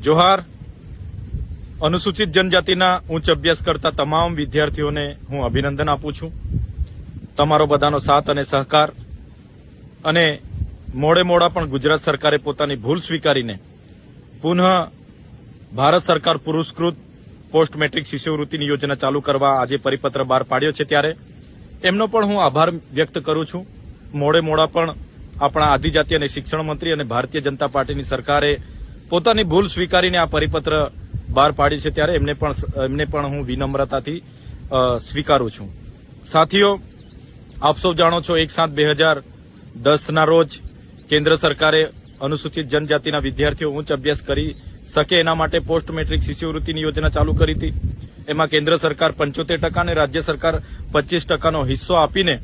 જોહાર. અનુસૂચિત જનજાતિના ઉચ્ચ અભ્યાસ કરતા તમામ વિદ્યાર્થીઓને હું અભિનંદન આપું છું. તમારો બધાનો સાથ અને સહકાર અને મોડા પણ ગુજરાત સરકારે પોતાની ભૂલ સ્વીકારીને પુનઃ ભારત સરકાર પુરસ્કૃત પોસ્ટ મેટ્રિક શિષ્યવૃત્તિની યોજના ચાલુ કરવા આજે પરિપત્ર બહાર પાડ્યો છે, ત્યારે એમનો પણ હું આભાર વ્યક્ત કરું છું. મોડા પણ આપણા આદિજાતિ અને શિક્ષણ મંત્રી અને ભારતીય જનતા પાર્ટીની સરકારે પોતાની ભૂલ સ્વીકારીને આ પરિપત્ર બહાર પાડી છે, ત્યારે એમને પણ હું વિનમ્રતાથી સ્વીકારું છું. સાથીઓ, આપ સૌ જાણો છો 1/7/2010ના રોજ કેન્દ્ર સરકારે અનુસૂચિત જનજાતિના વિદ્યાર્થીઓ ઉચ્ચ અભ્યાસ કરી શકે એના માટે પોસ્ટ મેટ્રિક શિષ્યવૃત્તિની યોજના ચાલુ કરી હતી. એમાં કેન્દ્ર સરકાર 75% અને રાજ્ય સરકાર 25%નો હિસ્સો આપીને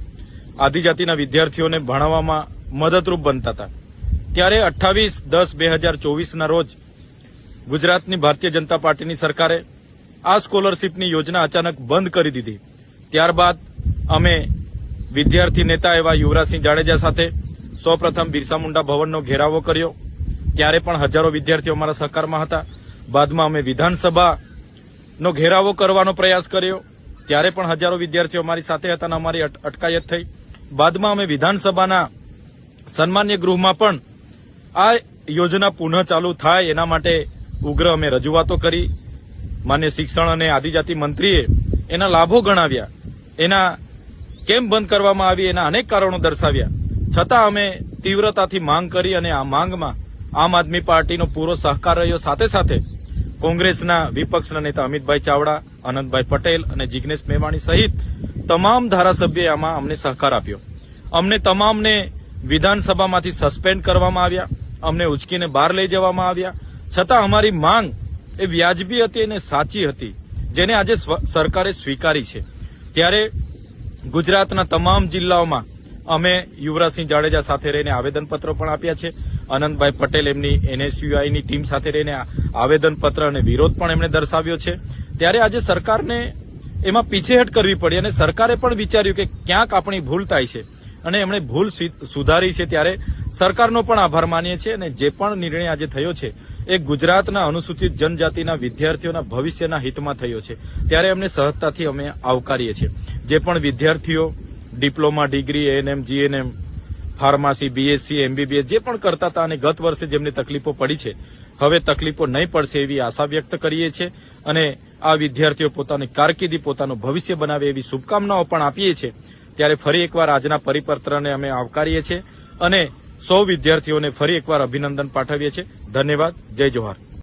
આદિજાતિના વિદ્યાર્થીઓને ભણાવવામાં મદદરૂપ બનતા હતા. ત્યારે 28/10/2024ના રોજ ગુજરાતની ભારતીય જનતા પાર્ટીની સરકારે આ સ્કોલરશીપની યોજના અચાનક બંધ કરી દીધી. ત્યારબાદ અમે વિદ્યાર્થી નેતા એવા યુવરાજસિંહ જાડેજા સાથે સૌપ્રથમ બિરસા મુંડા ભવનનો ઘેરાવો કર્યો. ત્યારે પણ હજારો વિદ્યાર્થીઓ અમારા સહકારમાં હતા. બાદમાં અમે વિધાનસભાનો ઘેરાવો કરવાનો પ્રયાસ કર્યો. ત્યારે પણ હજારો વિદ્યાર્થીઓ અમારી સાથે હતા અને અમારી અટકાયત થઈ. બાદમાં અમે વિધાનસભાના સન્માન્ય ગૃહમાં પણ આ યોજના પુનઃ ચાલુ થાય એના માટે ઉગ્ર અમે રજૂઆતો કરી. માન્ય શિક્ષણ અને આદિજાતિ મંત્રીએ એના લાભો ગણાવ્યા, એના કેમ બંધ કરવામાં આવી એના અનેક કારણો દર્શાવ્યા. છતાં અમે તીવ્રતાથી માંગ કરી અને આ માંગમાં આમ આદમી પાર્ટીનો પૂરો સહકાર રહ્યો. સાથે સાથે કોંગ્રેસના વિપક્ષના નેતા અમિતભાઈ ચાવડા, આનંદભાઈ પટેલ અને જિગ્નેશ મેવાણી સહિત તમામ ધારાસભ્યોએ આમાં અમને સહકાર આપ્યો. અમને તમામને વિધાનસભામાંથી સસ્પેન્ડ કરવામાં આવ્યા, અમને ઉચકીને બહાર લઈ જવામાં આવ્યા. છતાં અમારી માંગ એ વ્યાજબી હતી અને સાચી હતી, જેને આજે સરકારે સ્વીકારી છે. ત્યારે ગુજરાતના તમામ જિલ્લાઓમાં અમે યુવરાજસિંહ જાડેજા સાથે રહીને આવેદનપત્રો પણ આપ્યા છે. આનંદભાઈ પટેલ એમની NSUIની ટીમ સાથે રહીને આવેદનપત્ર અને વિરોધ પણ એમણે દર્શાવ્યો છે. ત્યારે આજે સરકારને એમાં પીછેહટ કરવી પડી અને સરકારે પણ વિચાર્યું કે ક્યાંક આપણી ભૂલ થાય છે અને એમણે ભૂલ સુધારી છે. ત્યારે સરકારનો પણ આભાર માનીએ છીએ અને જે પણ નિર્ણય આજે થયો છે એ ગુજરાતના અનુસૂચિત જનજાતિના વિદ્યાર્થીઓના ભવિષ્યના હિતમાં થયો છે. ત્યારે એમને સહજતાથી અમે આવકારીએ છીએ. જે પણ વિદ્યાર્થીઓ diploma, degree, ANM, GNM, pharmacy, BSc, MBBS જે પણ કરતા હતા અને ગત વર્ષે જેમની તકલીફો પડી છે, હવે તકલીફો નહીં પડશે એવી આશા વ્યક્ત કરીએ છીએ અને આ વિદ્યાર્થીઓ પોતાની કારકિર્દી, પોતાનું ભવિષ્ય બનાવે એવી શુભકામનાઓ પણ આપીએ છીએ. ત્યારે ફરી એકવાર આજના પરિપત્રને અમે આવકારીએ છીએ અને સૌ વિદ્યાર્થીઓને ફરી એકવાર અભિનંદન પાઠવીએ છીએ. ધન્યવાદ. જય જોહાર.